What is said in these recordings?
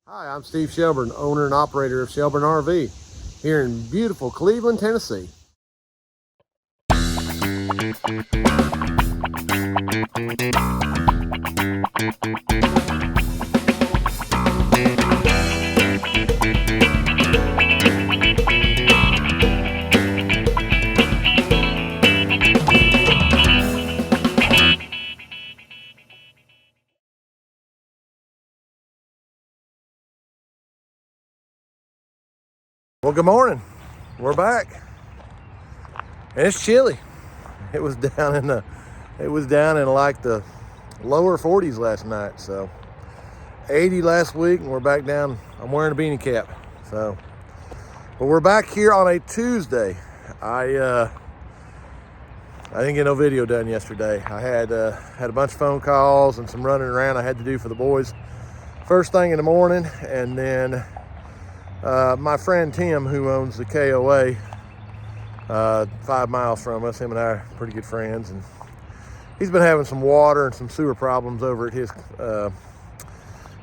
Hi, I'm Steve Shelburne, owner and operator of Shelburne RV here in beautiful Cleveland, Tennessee. Well, good morning. We're back. And it's chilly. It was down in like the lower 40s last night. So 80 last week, and we're back down. I'm wearing a beanie cap. So, but we're back here on a Tuesday. I didn't get no video done yesterday. I had a bunch of phone calls and some running around I had to do for the boys first thing in the morning, and then my friend Tim, who owns the KOA 5 miles from us, him and I are pretty good friends, and he's been having some water and some sewer problems over at his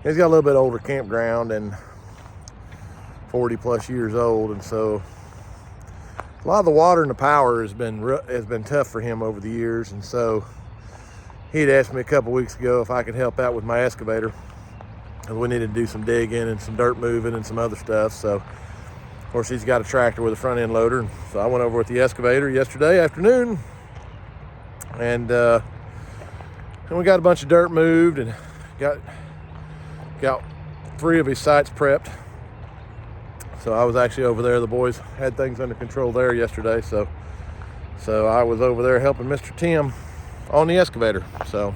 he's got a little bit older campground and 40 plus years old, and so a lot of the water and the power has been tough for him over the years. And so he'd asked me a couple weeks ago if I could help out with my excavator. We needed to do some digging and some dirt moving and some other stuff. So, of course, he's got a tractor with a front end loader. So I went over with the excavator yesterday afternoon, and we got a bunch of dirt moved and got 3 of his sites prepped. So I was actually over there. The boys had things under control there yesterday. So I was over there helping Mr. Tim on the excavator. So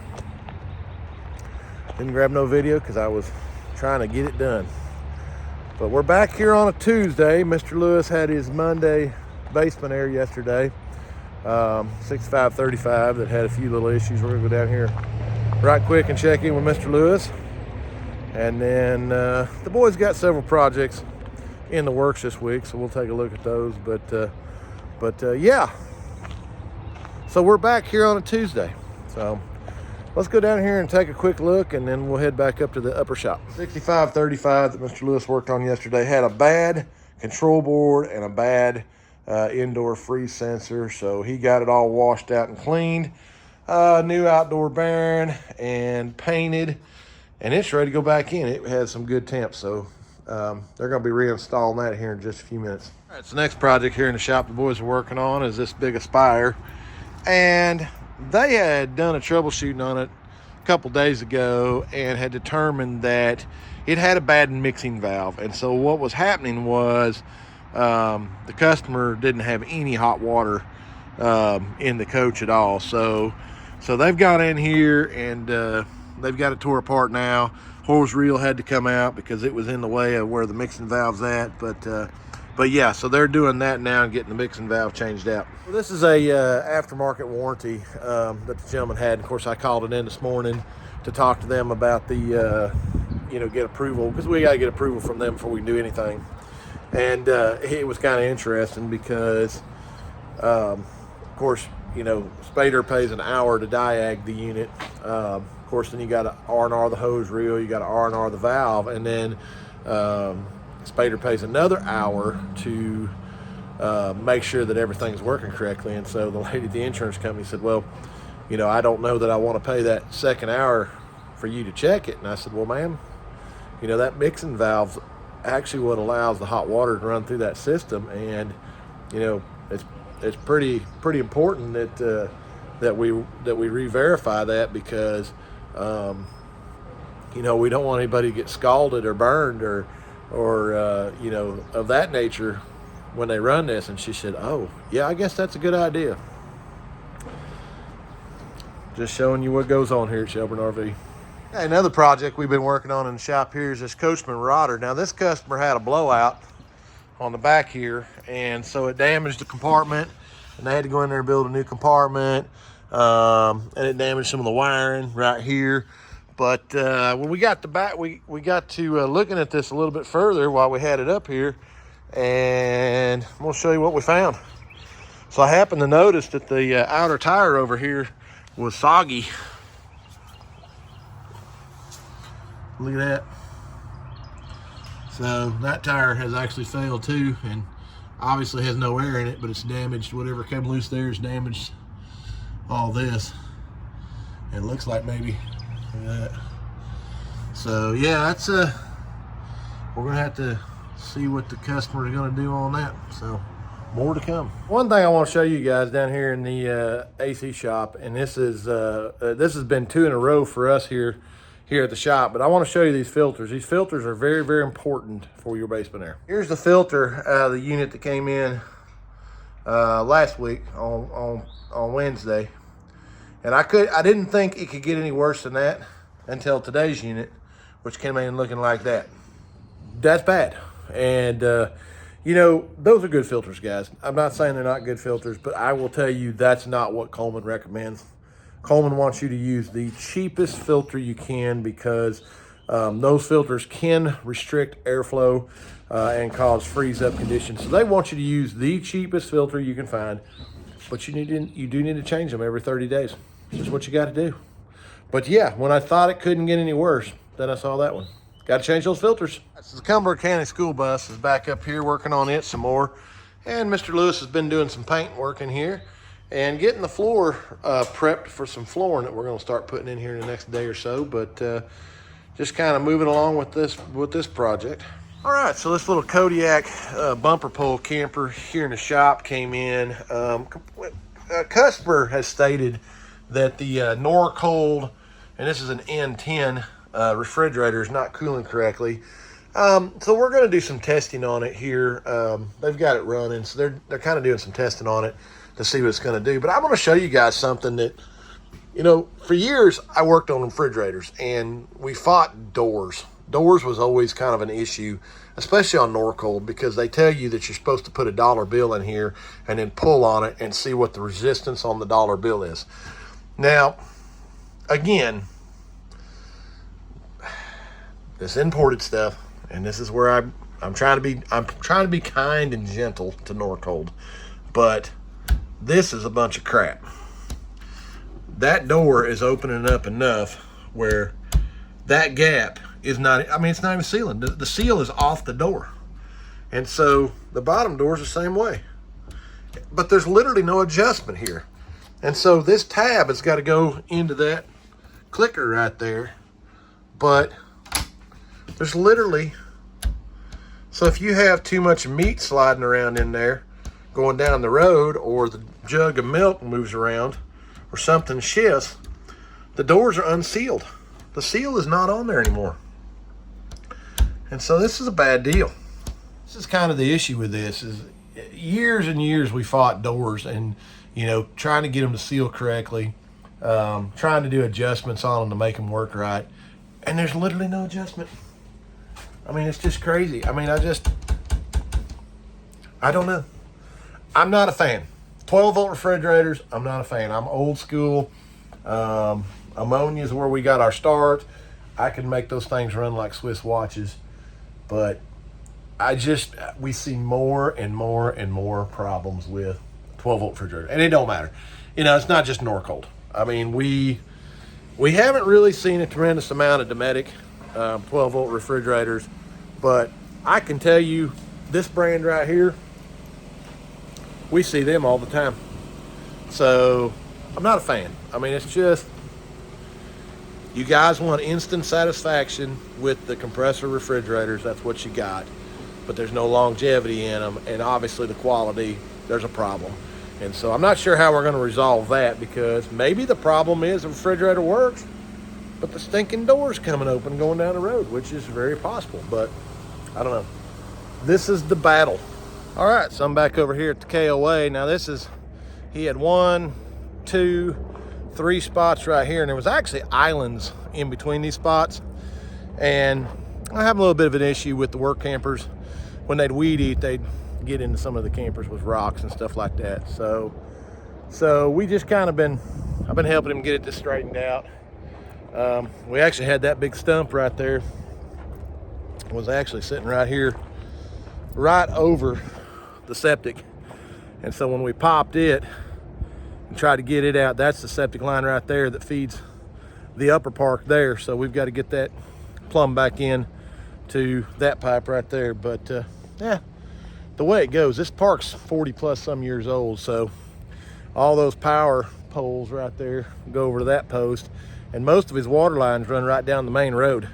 didn't grab no video because I was trying to get it done. But we're back here on a Tuesday. Mr. Lewis had his Monday basement air yesterday, 6535, that had a few little issues. We're gonna go down here right quick and check in with Mr. Lewis. And then the boys got several projects in the works this week, so we'll take a look at those. But yeah, so we're back here on a Tuesday. So let's go down here and take a quick look, and then we'll head back up to the upper shop. 6535 that Mr. Lewis worked on yesterday had a bad control board and a bad indoor freeze sensor, so he got it all washed out and cleaned, new outdoor bearing and painted, and it's ready to go back in. It has some good temps, so they're going to be reinstalling that here in just a few minutes. All right, so the next project here in the shop the boys are working on is this big Aspire, and they had done a troubleshooting on it a couple days ago and had determined that it had a bad mixing valve. And so what was happening was the customer didn't have any hot water in the coach at all. So they've got in here and they've got it tore apart now. Hose reel had to come out because it was in the way of where the mixing valve's at. But yeah, so they're doing that now and getting the mixing valve changed out. Well, this is a aftermarket warranty that the gentleman had. Of course, I called it in this morning to talk to them about the, get approval, because we got to get approval from them before we can do anything. And it was kind of interesting because, of course, Spader pays an hour to diag the unit. Of course, then you got to R&R the hose reel, you got to R&R the valve, and then Spader pays another hour to make sure that everything's working correctly. And so the lady at the insurance company said, well, I don't know that I want to pay that second hour for you to check it. And I said, well, ma'am, that mixing valve's actually what allows the hot water to run through that system. And, it's pretty important that we re-verify that, because, we don't want anybody to get scalded or burned or of that nature when they run this. And she said, oh, yeah, I guess that's a good idea. Just showing you what goes on here at Shelburne RV. Another project we've been working on in the shop here is this Coachman rotor. Now, this customer had a blowout on the back here, and so it damaged the compartment, and they had to go in there and build a new compartment, and it damaged some of the wiring right here. But when we got we got to looking at this a little bit further while we had it up here, and I'm gonna show you what we found. So I happened to notice that the outer tire over here was soggy. Look at that. So that tire has actually failed too, and obviously has no air in it, but it's damaged. Whatever came loose there is damaged all this. It looks like maybe that. So yeah, that's we're gonna have to see what the customer is gonna do on that. So more to come. One thing I want to show you guys down here in the AC shop, and this has been 2 in a row for us here at the shop, but I want to show you these filters. These filters are very, very important for your basement air. Here's the filter out of the unit that came in last week on Wednesday, and I didn't think it could get any worse than that until today's unit, which came in looking like that. That's bad. And you know, those are good filters, guys. I'm not saying they're not good filters, but I will tell you that's not what Coleman recommends. Coleman wants you to use the cheapest filter you can, because those filters can restrict airflow and cause freeze-up conditions. So they want you to use the cheapest filter you can find, but you do need to change them every 30 days. It's just what you got to do. But yeah, when I thought it couldn't get any worse, then I saw that one. Got to change those filters. So the Cumberland County school bus is back up here working on it some more. And Mr. Lewis has been doing some paint work in here and getting the floor prepped for some flooring that we're going to start putting in here in the next day or so. But just kind of moving along with this project. All right, so this little Kodiak bumper pole camper here in the shop came in. A customer has stated that the Norcold, and this is an N10, refrigerator is not cooling correctly. So we're going to do some testing on it here. They've got it running, so they're kind of doing some testing on it to see what it's going to do. But I want to show you guys something that, you know, for years I worked on refrigerators and we fought doors. Doors was always kind of an issue, especially on Norcold, because they tell you that you're supposed to put a dollar bill in here and then pull on it and see what the resistance on the dollar bill is. Now, again, this imported stuff, and this is where I'm trying to be kind and gentle to Norcold, but this is a bunch of crap. That door is opening up enough where that gap is not, I mean, it's not even sealing. The seal is off the door. And so the bottom door is the same way. But there's literally no adjustment here. And so this tab has got to go into that clicker right there. But there's literally, so if you have too much meat sliding around in there going down the road, or the jug of milk moves around, or something shifts, the doors are unsealed. The seal is not on there anymore. And so this is a bad deal. This is kind of the issue with this, is years and years we fought doors and, you know, trying to get them to seal correctly, trying to do adjustments on them to make them work right. And there's literally no adjustment. I mean, it's just crazy. I mean, I don't know. I'm not a fan. 12-volt refrigerators, I'm not a fan. I'm old school. Ammonia is where we got our start. I can make those things run like Swiss watches. But we see more and more and more problems with 12-volt refrigerator. And it don't matter. You know, it's not just Norcold. I mean, we haven't really seen a tremendous amount of Dometic 12-volt refrigerators, but I can tell you this brand right here, we see them all the time. So I'm not a fan. I mean, it's just, you guys want instant satisfaction with the compressor refrigerators. That's what you got, but there's no longevity in them, and obviously the quality, there's a problem. And so I'm not sure how we're going to resolve that, because maybe the problem is the refrigerator works, but the stinking door's coming open going down the road, which is very possible, but I don't know. This is the battle. All right, so I'm back over here at the KOA. Now he had 1, 2, 3 spots right here, and there was actually islands in between these spots. And I have a little bit of an issue with the work campers. When they'd weed eat, they'd get into some of the campers with rocks and stuff like that. So we just kind of I've been helping him get it straightened out. We actually had that big stump right there. It was actually sitting right here, right over the septic. And so when we popped it and tried to get it out, that's the septic line right there that feeds the upper park there. So we've got to get that plumbed back in to that pipe right there. But yeah, the way it goes, this park's 40 plus some years old, so all those power poles right there go over to that post, and most of his water lines run right down the main road.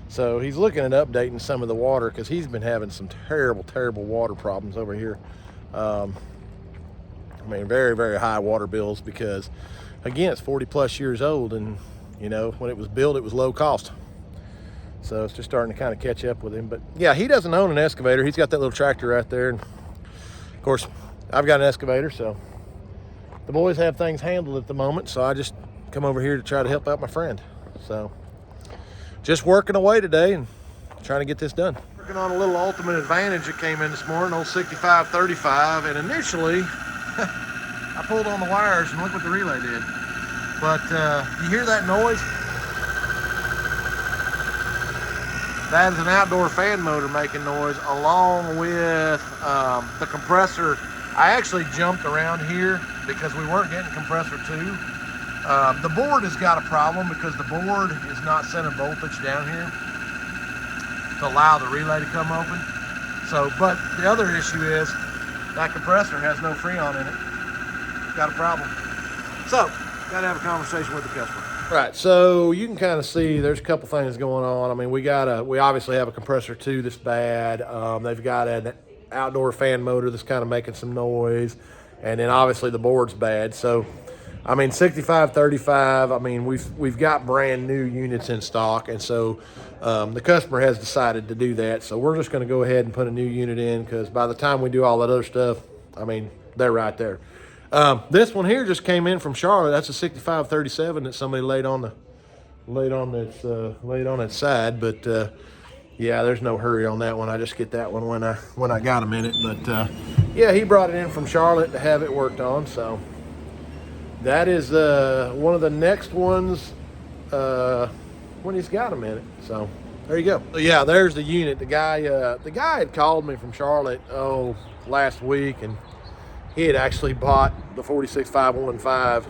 So he's looking at updating some of the water because he's been having some terrible water problems over here. I mean, very high water bills because, again, it's 40 plus years old, and you know, when it was built, it was low cost. So it's just starting to kind of catch up with him. But yeah, he doesn't own an excavator. He's got that little tractor right there. And of course, I've got an excavator, so the boys have things handled at the moment. So I just come over here to try to help out my friend. So just working away today and trying to get this done. Working on a little Ultimate Advantage that came in this morning, old 6535. And initially, I pulled on the wires and look what the relay did. But you hear that noise? That is an outdoor fan motor making noise, along with the compressor. I actually jumped around here because we weren't getting compressor 2. The board has got a problem because the board is not center voltage down here to allow the relay to come open. So, but the other issue is that compressor has no freon in it. Got a problem. So, got to have a conversation with the customer. Right, so you can kind of see there's a couple things going on. I mean, we obviously have a compressor 2 that's bad. They've got an outdoor fan motor that's kind of making some noise, and then obviously the board's bad. So, I mean, 6535. I mean, we've got brand new units in stock, and so the customer has decided to do that. So we're just going to go ahead and put a new unit in because by the time we do all that other stuff, I mean, they're right there. This one here just came in from Charlotte. That's a 6537 that somebody laid on its side. But yeah, there's no hurry on that one. I just get that one when I got a minute. But yeah, he brought it in from Charlotte to have it worked on. So that is one of the next ones when he's got a minute. So there you go. So yeah, there's the unit. The guy had called me from Charlotte last week, and he had actually bought the 46515,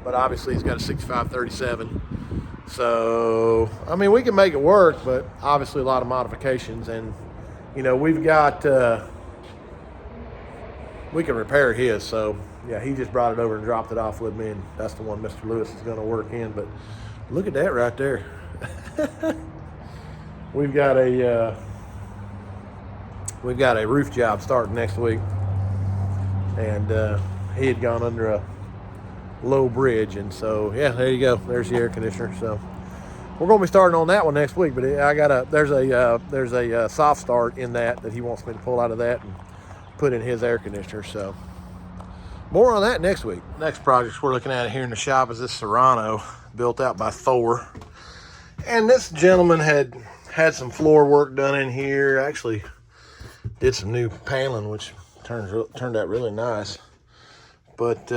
but obviously he's got a 6537. So, I mean, we can make it work, but obviously a lot of modifications. And, you know, we've got, we can repair his. So, yeah, he just brought it over and dropped it off with me, and that's the one Mr. Lewis is going to work in. But look at that right there. We've got a roof job starting next week. And he had gone under a low bridge, and so yeah, there you go. There's the air conditioner. So we're going to be starting on that one next week. But there's a soft start in that he wants me to pull out of that and put in his air conditioner. So more on that next week. Next project we're looking at here in the shop is this Serrano built out by Thor, and this gentleman had some floor work done in here. Actually did some new paneling, which turned out really nice. But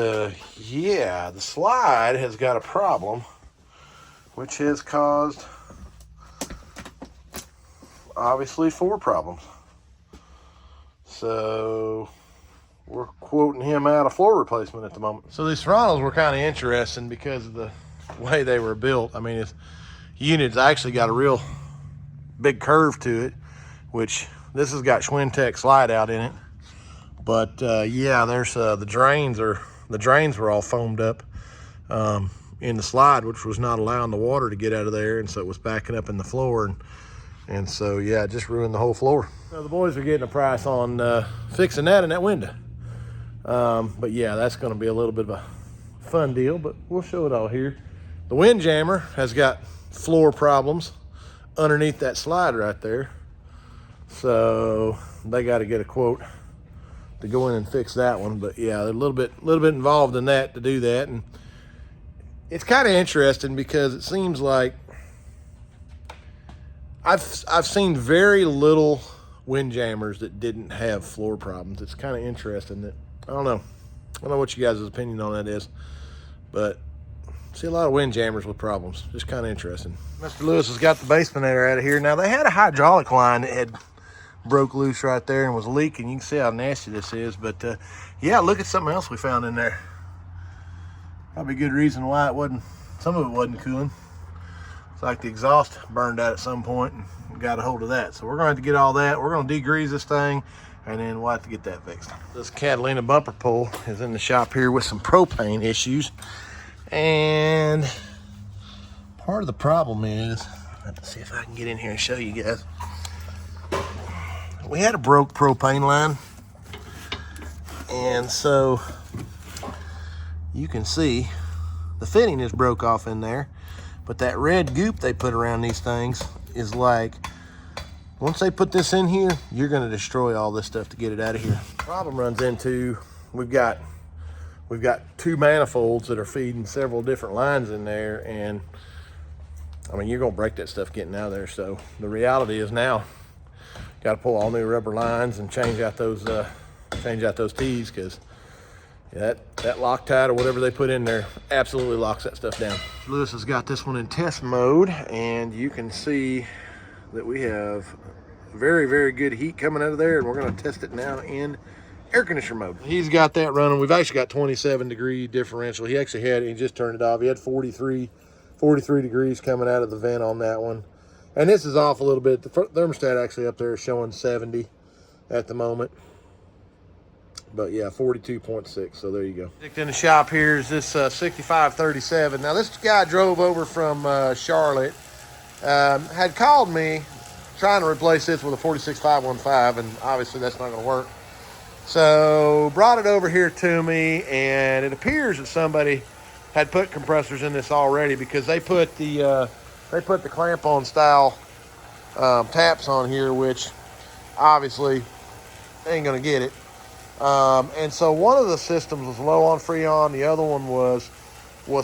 yeah, the slide has got a problem, which has caused obviously 4 problems. So we're quoting him out a floor replacement at the moment. So these Serranos were kind of interesting because of the way they were built. I mean, this unit's actually got a real big curve to it, which this has got Schwintek slide out in it. But yeah, there's the drains were all foamed up in the slide, which was not allowing the water to get out of there, and so it was backing up in the floor, and so yeah, it just ruined the whole floor. So the boys are getting a price on fixing that in that window. But yeah, that's going to be a little bit of a fun deal, but we'll show it all here. The Windjammer has got floor problems underneath that slide right there, so they got to get a quote to go in and fix that one. But yeah, they're a little bit involved in that to do that. And it's kind of interesting because it seems like I've seen very little Windjammers that didn't have floor problems. It's kind of interesting that, I don't know what you guys' opinion on that is, but I see a lot of Windjammers with problems. Just kind of interesting. Mr. Lewis has got the basement air out of here. Now, they had a hydraulic line that had broke loose right there and was leaking. You can see how nasty this is, but yeah, look at something else we found in there. Probably a good reason why some of it wasn't cooling. It's like the exhaust burned out at some point and we got a hold of that. So we're going to have to get all that. We're going to degrease this thing and then we'll have to get that fixed. This Catalina bumper pull is in the shop here with some propane issues. And part of the problem is, let's see if I can get in here and show you guys. We had a broke propane line. And so you can see the fitting is broke off in there. But that red goop they put around these things is like, once they put this in here, you're gonna destroy all this stuff to get it out of here. Problem runs into, we've got 2 manifolds that are feeding several different lines in there, and I mean, you're gonna break that stuff getting out of there. So the reality is now, got to pull all new rubber lines and change out those T's, because that Loctite or whatever they put in there absolutely locks that stuff down. Lewis has got this one in test mode, and you can see that we have very, very good heat coming out of there, and we're going to test it now in air conditioner mode. He's got that running. We've actually got 27-degree differential. He just turned it off. He had 43 degrees coming out of the vent on that one. And this is off a little bit. The thermostat actually up there is showing 70 at the moment. But yeah, 42.6, so there you go. In the shop here is this 6537. Now this guy drove over from Charlotte, had called me trying to replace this with a 46515, and obviously that's not gonna work. So brought it over here to me, and it appears that somebody had put compressors in this already, because they put the clamp-on style taps on here, which obviously ain't gonna get it. And so one of the systems was low on Freon, the other one was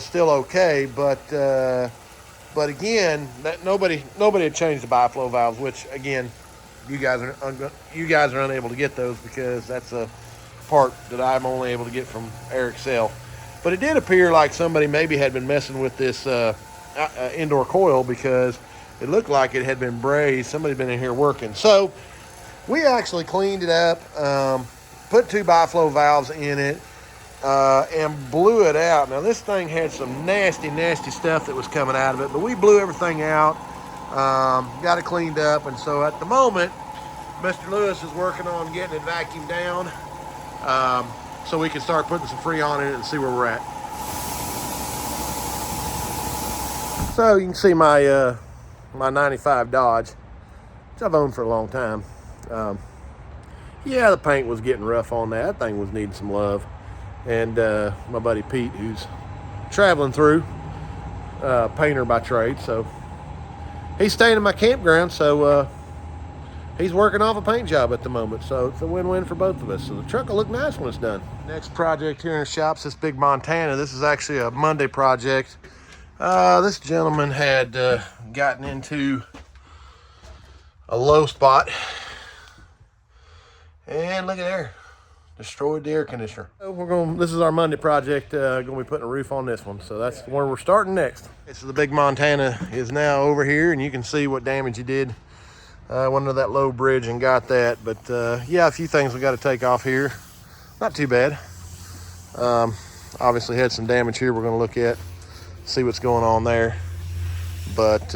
still okay, but again, that nobody had changed the biflow valves, which again, you guys are unable to get those, because that's a part that I'm only able to get from Excel. But it did appear like somebody maybe had been messing with this indoor coil, because it looked like it had been brazed. Somebody's been in here working. So we actually cleaned it up, put 2 biflow valves in it, and blew it out. Now this thing had some nasty, nasty stuff that was coming out of it, but we blew everything out, got it cleaned up, and so at the moment, Mr. Lewis is working on getting it vacuumed down, so we can start putting some Freon in it and see where we're at. So you can see my my 95 Dodge, which I've owned for a long time. Yeah, the paint was getting rough on that. That thing was needing some love. And my buddy Pete, who's traveling through, painter by trade, so he's staying in my campground, so he's working off a paint job at the moment, so it's a win-win for both of us. So the truck will look nice when it's done. Next project here in the shop's this big Montana. This is actually a Monday project. This gentleman had gotten into a low spot, and look at there, destroyed the air conditioner. So this is our Monday project, gonna be putting a roof on this one, so that's where we're starting next. So the big Montana is now over here, and you can see what damage he did. Went under that low bridge and got that, but yeah, a few things we got to take off here. Not too bad. Obviously had some damage here we're going to look at, see what's going on there, but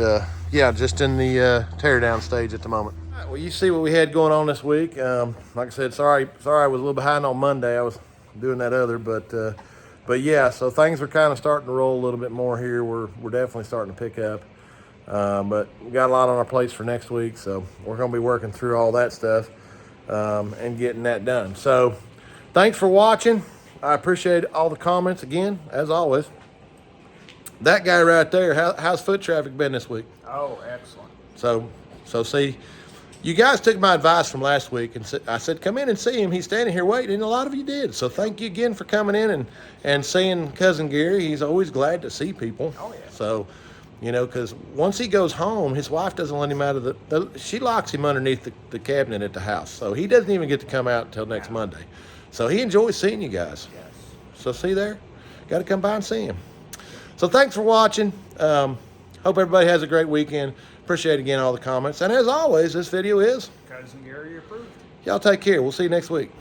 yeah, just in the tear down stage at the moment. All right, well, you see what we had going on this week. Like I said, sorry I was a little behind on Monday. I was doing that other, but yeah, so things are kind of starting to roll a little bit more here. We're definitely starting to pick up. But we got a lot on our plates for next week, so we're going to be working through all that stuff and getting that done. So thanks for watching. I appreciate all the comments again, as always. That guy right there, how's foot traffic been this week? Oh, excellent. So see, you guys took my advice from last week, and I said, come in and see him. He's standing here waiting, and a lot of you did. So thank you again for coming in and seeing Cousin Gary. He's always glad to see people. Oh, yeah. So, you know, because once he goes home, his wife doesn't let him out of she locks him underneath the cabinet at the house. So he doesn't even get to come out until next Monday. So he enjoys seeing you guys. Yes. So see there? Got to come by and see him. So thanks for watching. Hope everybody has a great weekend. Appreciate again all the comments. And as always, this video is Cousin Gary approved. Y'all take care. We'll see you next week.